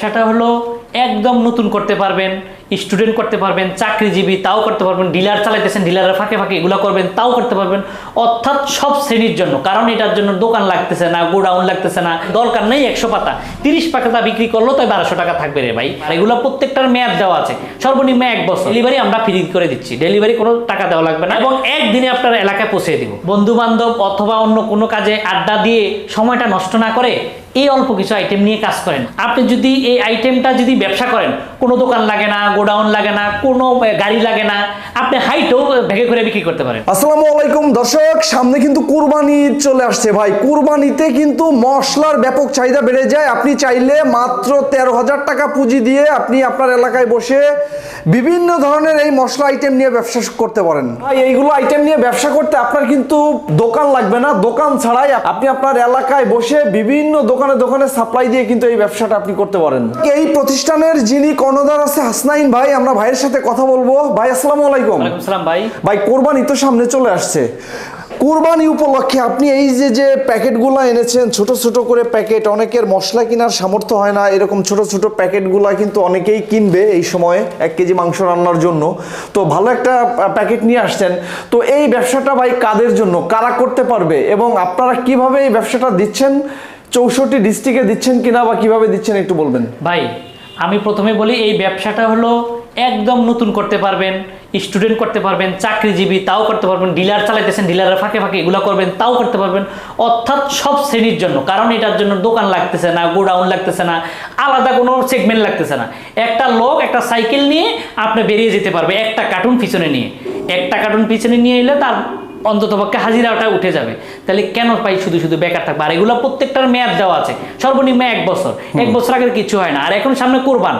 সেটা হলো একদম নতুন করতে পারবেন, স্টুডেন্ট করতে পারবেন, চাকরিজীবী তাও করতে পারবেন, ডিলার চালাইতেছেন ডিলারের ফাঁকে ফাঁকে এগুলো করবেন তাও করতে পারবেন, অর্থাৎ সব শ্রেণীর জন্য। কারণ এটার জন্য দোকান লাগতেছে না, গোডাউন লাগতেছে না, দরকার নেই 100 পাতা, 30 পাতা বিক্রি করলেও তাই 1200 টাকা থাকবে রে ভাই। আর এগুলো প্রত্যেকটার মেয়াদ দেওয়া আছে, সর্বনিম্ন 1 বছর। ডেলিভারি আমরা ফ্রি করে দিচ্ছি, ডেলিভারি কোনো টাকা দেওয়া লাগবে না এবং একদিনে আপনার এলাকায় পৌঁছে দিব। বন্ধু বান্ধব অথবা অন্য কোনো কাজে আড্ডা দিয়ে সময়টা নষ্ট না করে এই অল্প কিছু আইটেম নিয়ে কাজ করেন। আপনি যদি এই আইটেমটা যদি ব্যবসা করেন, কোনো দোকান লাগে না, গোডাউন লাগে না, কোনো গাড়ি লাগে না, আপনি হাইটেও ভেগে করে বিক্রি করতে পারেন। আসসালামু আলাইকুম দর্শক, সামনে কিন্তু কুরবানি ঈদ চলে আসছে ভাই। কুরবানিতে কিন্তু মশলার ব্যাপক চাহিদা বেড়ে যায়। আপনি চাইলে মাত্র 13,000 টাকা পুঁজি দিয়ে আপনি আপনার এলাকায় বসে বিভিন্ন ধরনের এই মশলা আইটেম নিয়ে ব্যবসা করতে পারেন। ভাই এইগুলো আইটেম নিয়ে ব্যবসা করতে আপনার কিন্তু দোকান লাগবে না, দোকান ছাড়াই আপনি আপনার এলাকায় বসে বিভিন্ন দোকানে দোকানে সাপ্লাই দিয়ে কিন্তু এই ব্যবসাটা আপনি করতে পারেন। এই প্রতিষ্ঠানের যিনি কর্ণধার আছে হাসনাইন ভাই, আমরা ভাইয়ের সাথে কথা বলবো। ভাই আসসালামু আলাইকুম। ওয়ালাইকুম আসসালাম ভাই। ভাই কোরবানি তো সামনে চলে আসছে, কুরবানি উপলক্ষে আপনি এই যে প্যাকেটগুলো এনেছেন, ছোট ছোট করে প্যাকেট, অনেকের মশলা কেনার সামর্থ্য হয় না, এরকম ছোট ছোট প্যাকেটগুলো কিন্তু অনেকেই কিনবে এই সময়ে 1 কেজি মাংস রান্নার জন্য। তো ভালো একটা প্যাকেট নিয়ে আসছেন। তো এই ব্যবসাটা ভাই কাদের জন্য, কারা করতে পারবে এবং আপনারা কিভাবে এই ব্যবসাটা দিচ্ছেন, 64 ডিস্ট্রিক্টে দিচ্ছেন কিনা বা কিভাবে দিচ্ছেন একটু বলবেন। ভাই আমি প্রথমে বলি, এই ব্যবসাটা হলো একদম নতুন করতে পারবেন, স্টুডেন্ট করতে পারবেন, চাকরিজীবী তাও করতে পারবেন, ডিলার চালাইতেছেন ডিলারের ফাঁকে ফাঁকে এগুলো করবেন তাও করতে পারবেন, অর্থাৎ সব শ্রেণীর জন্য। কারণ এটার জন্য দোকান লাগতেছে না, গোডাউন লাগতেছে না, আলাদা কোনো সেগমেন্ট লাগতেছে না। একটা লোক একটা সাইকেল নিয়ে আপনি বেরিয়ে যেতে পারবে একটা কার্টুন পিছনে নিয়ে, একটা কার্টুন পিছনে নিয়ে এলে তার অন্ততপক্ষে হাজিরাটা উঠে যাবে। তাহলে কেন পাই শুধু শুধু বেকার থাকবে? আর এগুলো প্রত্যেকটার মেয়াদ দেওয়া আছে, সর্বনিম্ন 1 বছর। 1 বছর আগের কিছু হয় না। আর এখন সামনে কোরবান,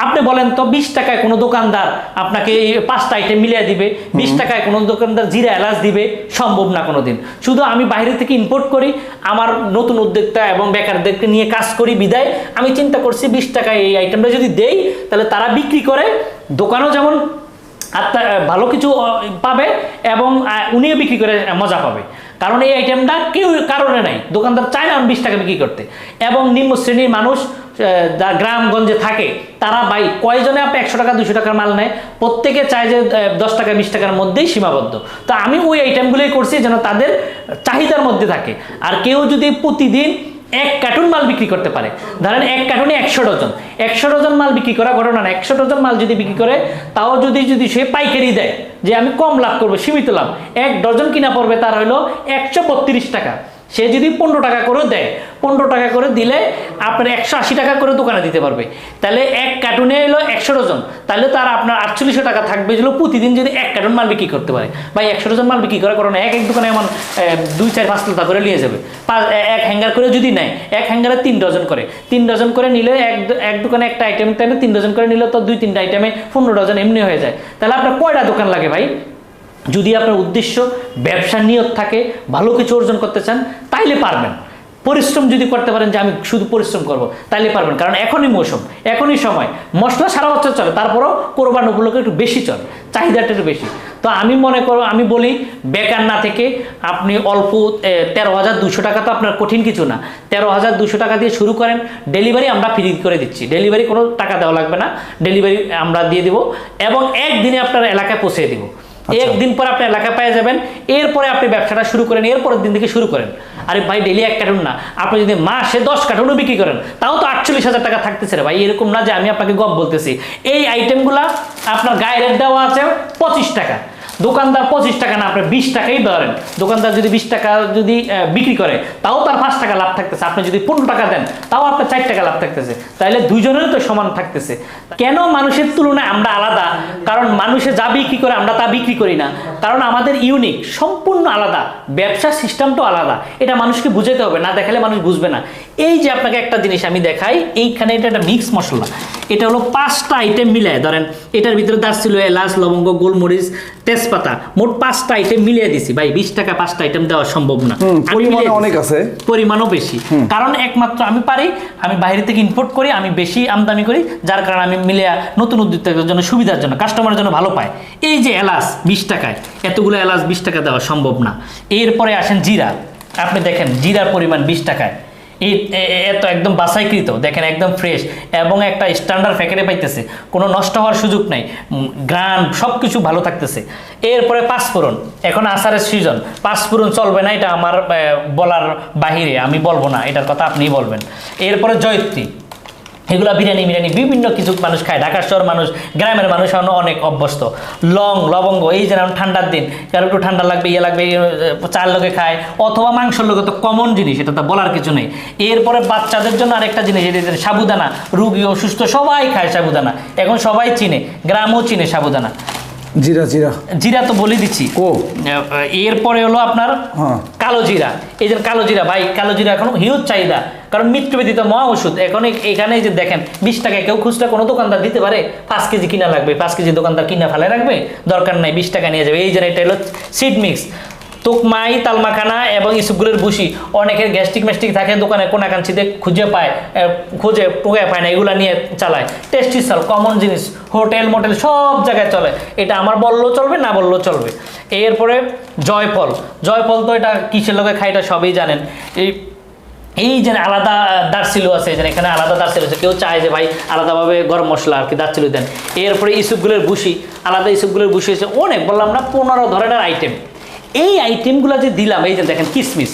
আপনি বলেন তো 20 টাকায় কোনো দোকানদার আপনাকে 5টা আইটেম মিলিয়ে দিবে? 20 টাকায় কোনো দোকানদার জিরা এলাচ দিবে? সম্ভব না কোনোদিন। শুধু আমি বাইরে থেকে ইম্পোর্ট করি, আমার নতুন উদ্যোক্তা এবং বেকারদেরকে নিয়ে কাজ করি বিদায় আমি চিন্তা করছি 20 টাকায় এই আইটেমটা যদি দেই তাহলে তারা বিক্রি করে, দোকানও যেমন ভালো কিছু পাবে এবং উনিও বিক্রি করে মজা পাবে। কারণ এই আইটেমটা কেউ কারণে নাই, দোকানদার চায় না 20 টাকা বিক্রি করতে। এবং নিম্ন শ্রেণীর মানুষ যা গ্রামগঞ্জে থাকে তারা ভাই কয়জনে আপনি 100 টাকা 200 টাকার মাল নেয়? প্রত্যেকে চায় যে 10 টাকা 20 টাকার মধ্যেই সীমাবদ্ধ। তো আমি ওই আইটেমগুলোই করছি যেন তাদের চাহিদার মধ্যে থাকে। আর কেউ যদি প্রতিদিন 1 কার্টুন মাল বিক্রি করতে পারে, ধরেন 1 কার্টুনে 100 ডজন, 100 ডজন মাল বিক্রি করা ঘটনা না, 100 ডজন মাল যদি বিক্রি করে তাও যদি সে পাইকারি দেয়, যে আমি কম লাভ করবো, সীমিত লাভ, 1 ডজন কিনা পড়বে তার হলো 132 টাকা। সে যদি 15 টাকা করে দেয়, 15 টাকা করে দিলে আপনার 180 টাকা করে দোকানে দিতে পারবে। তাহলে 1 কার্টুনে এলো 100 ডজন, তাহলে তার আপনার 4800 টাকা থাকবে যেগুলো প্রতিদিন যদি 1 কার্টুন মাল বিক্রি করতে পারে। ভাই 100 ডজন মাল বিক্রি করার কারণে এক দোকানে এমন 2-4-5 টাকা করে নিয়ে যাবে। 1 হ্যাঙ্গার করে যদি নেয়, 1 হ্যাঙ্গারে 3 ডজন করে, 3 ডজন করে নিলে এক দোকানে একটা আইটেম, তাহলে 3 ডজন করে নিলে তো 2-3টা আইটেমে 15 ডজন এমনি হয়ে যায়। তাহলে আপনার কয়টা দোকান লাগে ভাই? যদি আপনার উদ্দেশ্য ব্যবসার নিয়ত থাকে, ভালো কিছু অর্জন করতে চান, তাইলে পারবেন। পরিশ্রম যদি করতে পারেন যে আমি শুধু পরিশ্রম করব, তাইলে পারবেন। কারণ এখনই মৌসুম, এখনই সময়, মশলা সারা বছর চলে, তারপরও কোরবান উপলক্ষে একটু বেশি চলে, চাহিদাটা একটু বেশি। তো আমি মনে করো, আমি বলি বেকার না থেকে আপনি অল্প 13,200 টাকা তো আপনার কঠিন কিছু না, 13,200 টাকা দিয়ে শুরু করেন। ডেলিভারি আমরা ফ্রি করে দিচ্ছি, ডেলিভারি কোনো টাকা দেওয়া লাগবে না, ডেলিভারি আমরা দিয়ে দিব এবং একদিনে আপনার এলাকায় পৌঁছে দিব। একদিন পর আপনি এলাকা পেয়ে যাবেন, এরপরে আপনি ব্যবসাটা শুরু করেন, এরপরের দিন থেকে শুরু করেন। আরে ভাই ডেলি 1 কার্টুন না, আপনি যদি মাসে 10 কার্টুনও বিক্রি করেন তাও তো 48,000 টাকা থাকতেছে রে ভাই। এরকম না যে আমি আপনাকে গপ বলতেছি। এই আইটেমগুলা আপনার গায়ে রেট দেওয়া আছে 25 টাকা, দোকানদার 25 টাকা না, আপনার 20 টাকাই ধরেন। দোকানদার যদি 20 টাকা যদি বিক্রি করে তাও তার 5 টাকা লাভ থাকতেছে। আপনি যদি 15 টাকা দেন তাও আপনার 4 টাকা লাভ থাকতেছে। তাহলে দুইজনেরই তো সমান থাকতেছে। কেন মানুষের তুলনায় আমরা আলাদা? কারণ মানুষে যা বিক্রি করে আমরা তা বিক্রি করি না, কারণ আমাদের ইউনিক, সম্পূর্ণ আলাদা, ব্যবসার সিস্টেমটাও আলাদা। এটা মানুষকে বুঝাতে হবে, না দেখালে মানুষ বুঝবে না। এই যে আপনাকে একটা জিনিস আমি দেখাই, এইখানে এটা একটা মিক্স মশলা, এটা হলো 5টা আইটেম মিলায়, ধরেন এটার ভিতরে দারচিনি, এলাচ, লবঙ্গ, গোলমরিচ, তেজপাতা, মোট 5টা আইটেম মিলিয়ে দিছি। ভাই 20 টাকা 5টা আইটেম দেওয়া সম্ভব না, অনেক আছে, পরিমাণও বেশি। কারণ একমাত্র আমি পারি, আমি বাইরে থেকে ইম্পোর্ট করি, আমি বেশি আমদানি করি, যার কারণে আমি মিলিয়ে নতুন উদ্যোক্তাদের জন্য, সুবিধার জন্য, কাস্টমারের জন্য ভালো পায়। এই যে এলাচ 20 টাকায়, এতগুলো এলাচ 20 টাকা দেওয়া সম্ভব না। এরপরে আসেন জিরা, আপনি দেখেন জিরার পরিমাণ 20 টাকায়, এত একদম বাছাইকৃত, দেখেন একদম ফ্রেশ এবং একটা স্ট্যান্ডার্ড প্যাকেটে পাইতেছে, কোনো নষ্ট হওয়ার সুযোগ নাই, গ্রান সব কিছু ভালো থাকতেছে। এরপরে পাঁচফোড়ন, এখন আচারের সিজন, পাঁচফোড়ন চলবে না, এটা আমার বলার বাহিরে, আমি বলবো না, এটার কথা আপনিই বলবেন। এরপরে জয়ত্রী, এগুলা বিরিয়ানি বিভিন্ন কিছু মানুষ খায়, ঢাকার শহর মানুষ, গ্রামের মানুষ অনেক অভ্যস্ত। লং, লবঙ্গ, এই যেমন ঠান্ডার দিন কারো একটু ঠান্ডা লাগবে, লাগবে, চার লোকে খায় অথবা মাংসের লোকে, তো কমন জিনিস, এটা তো বলার কিছু নেই। এরপরে বাচ্চাদের জন্য আরেকটা জিনিস, এটা সাবুদানা, রুগী অসুস্থ সবাই খায় সাবুদানা, এখন সবাই চিনে, গ্রামও চিনে সাবুদানা। জিরা তো বলে দিচ্ছি। এরপরে হলো আপনার কালো জিরা, এই যে কালো জিরা, ভাই কালো জিরা এখন হিউজ চাহিদা, কারণ মৃত্যুব্যাধিত মহা ওষুধ। এখন এখানে যে দেখেন 20 টাকায় কেউ খুচরা কোনো দোকানদার দিতে পারে, 5 কেজি কিনা লাগবে, 5 কেজি দোকানদার কিনা ফেলে রাখবে, দরকার নাই, 20 টাকা নিয়ে যাবে। এই যে এটা হলো সিড মিক্স, তোকমাই, তালমাখানা এবং ইসুপগুলের ভুসি, অনেকের গ্যাস্ট্রিক ম্যাস্ট্রিক থাকে, দোকানে কোনাকাঞ্চিতে খুঁজে পায়, টোকায় পায় না, এগুলা নিয়ে চালায়। টেস্টি সল, কমন জিনিস, হোটেল মোটেল সব জায়গায় চলে, এটা আমার বললেও চলবে, না বললেও চলবে। এরপরে জয়ফল তো এটা কিসের লোকে খায়, এটা সবই জানেন। এই যে আলাদা দারচিলো আছে, এখানে আলাদা দারচিলো আছে, কেউ চায় যে ভাই আলাদাভাবে গরম মশলা আর কি দারচিলো দেন। এরপরে ইসুপগুলের ভুসি, আলাদা ইসুপগুলের ভুসি আছে, অনেক বললাম না 15 ধরনের আইটেম। এই আইটেমগুলো যে দিলাম, এই যে দেখেন কিসমিস,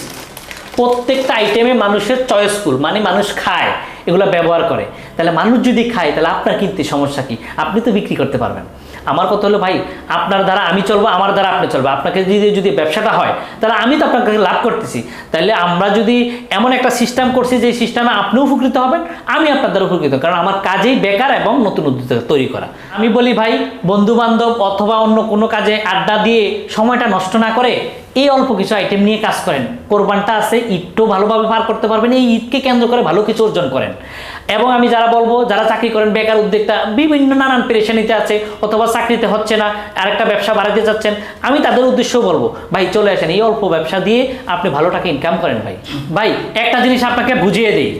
প্রত্যেকটা আইটেমে মানুষের চয়েসফুল, মানে মানুষ খায়, এগুলো ব্যবহার করে। তাহলে মানুষ যদি খায় তাহলে আপনার কিনতে সমস্যা কি? আপনি তো বিক্রি করতে পারবেন। আমার কথা হলো ভাই, আপনার দ্বারা আমি চলবো, আমার দ্বারা আপনি চলবো। আপনাকে যদি ব্যবসাটা হয় তাহলে আমি তো আপনার কাছে লাভ করতেছি। তাহলে আমরা যদি এমন একটা সিস্টেম করছি যে সিস্টেমে আপনিও উপকৃত হবেন, আমি আপনার দ্বারা উপকৃত, কারণ আমার কাজেই বেকার এবং নতুন উদ্যোক্তা তৈরি করা। আমি বলি ভাই, বন্ধু বান্ধব অথবা অন্য কোনো কাজে আড্ডা দিয়ে সময়টা নষ্ট না করে এই অল্প কিছু আইটেম নিয়ে কাজ করেন। কোরবানটা আছে, ঈদটাও ভালোভাবে পার করতে পারবেন, এই ঈদকে কেন্দ্র করে ভালো কিছু অর্জন করেন। এবং আমি যারা বলবো, যারা চাকরি করেন, বেকার উদ্যোক্তা, বিভিন্ন নানান পেরেশানিতে আছে, অথবা চাকরিতে হচ্ছে না, আরেকটা ব্যবসা বাড়াতে চাচ্ছেন, আমি তাদের উদ্দেশ্যও বলবো, ভাই চলে আসেন, এই অল্প ব্যবসা দিয়ে আপনি ভালো টাকা ইনকাম করেন। ভাই একটা জিনিস আপনাকে বুঝিয়ে দিই,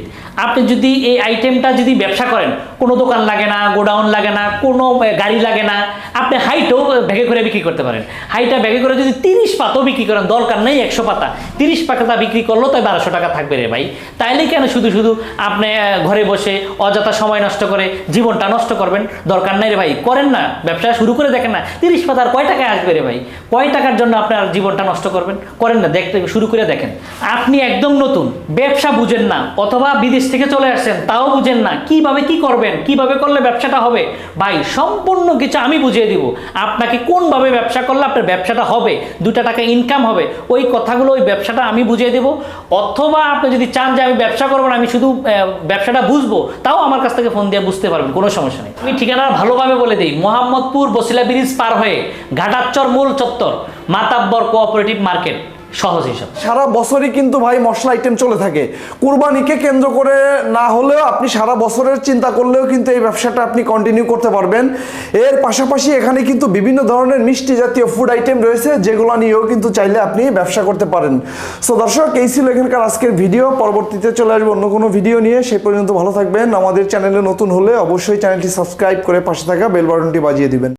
আপনি যদি এই আইটেমটা যদি ব্যবসা করেন, কোনো দোকান লাগে না, গোডাউন লাগে না, কোনো গাড়ি লাগে না, আপনি হাইটও ব্যাগে করে বিক্রি করতে পারেন। হাইটা ব্যাগে করে যদি 30 পাতাও বিক্রি করেন, দরকার নেই 100 পাতা, 30 পাতা বিক্রি করলেও তাই 1200 টাকা থাকবে রে ভাই। তাইলে কেন শুধু আপনি ঘরে বসে অযথা সময় নষ্ট করে জীবনটা নষ্ট করবেন? দরকার নাই রে ভাই, করেন না, ব্যবসা শুরু করে দেখেন না, 30 পাতার কয় টাকায় আসবে রে ভাই? কয় টাকার জন্য আপনার জীবনটা নষ্ট করবেন? করেন না, দেখতে শুরু করে দেখেন। আপনি একদম নতুন, ব্যবসা বুঝেন না, অথবা বিদেশ থেকে চলে আসছেন, তাও বুঝেন না কিভাবে কি করবেন, কিভাবে করলে ব্যবসাটা হবে, ভাই সম্পূর্ণ কিছু আমি বুঝিয়ে দিব আপনাকে। কোনভাবে ব্যবসা করলে আপনার ব্যবসাটা হবে, 2 টাকা ইনকাম হবে, ওই কথাগুলো, ওই ব্যবসাটা আমি বুঝিয়ে দেব। অথবা আপনি যদি চান যে আমি ব্যবসা করবো না, আমি শুধু ব্যবসাটা বুঝবো, তাও আমার কাছ থেকে ফোন দিয়ে বুঝতে পারবেন, কোনো সমস্যা নেই। আমি ঠিকানা ভালোভাবে বলে দিই, মোহাম্মদপুর বসিলা ব্রিজ পার হয়ে ঘাটাচর মূল চত্বর, মাতাব্বর কোঅপারেটিভ মার্কেট, সহজ হিসাব। সারা বছরই কিন্তু ভাই মশলা আইটেম চলে থাকে। কুরবানিকে কেন্দ্র করে না হলেও আপনি সারা বছরের চিন্তা করলেও কিন্তু এই ব্যবসাটা আপনি কন্টিনিউ করতে পারবেন। এর পাশাপাশি এখানে কিন্তু বিভিন্ন ধরনের মিষ্টি জাতীয় ফুড আইটেম রয়েছে, যেগুলো নিয়েও কিন্তু চাইলে আপনি ব্যবসা করতে পারেন। সো দর্শক, এই ছিল এখানকার আজকের ভিডিও। পরবর্তীতে চলে আসবো অন্য কোনো ভিডিও নিয়ে। সেই পর্যন্ত ভালো থাকবেন। আমাদের চ্যানেলে নতুন হলে অবশ্যই চ্যানেলটি সাবস্ক্রাইব করে পাশে থাকা বেল বাটনটি বাজিয়ে দিবেন।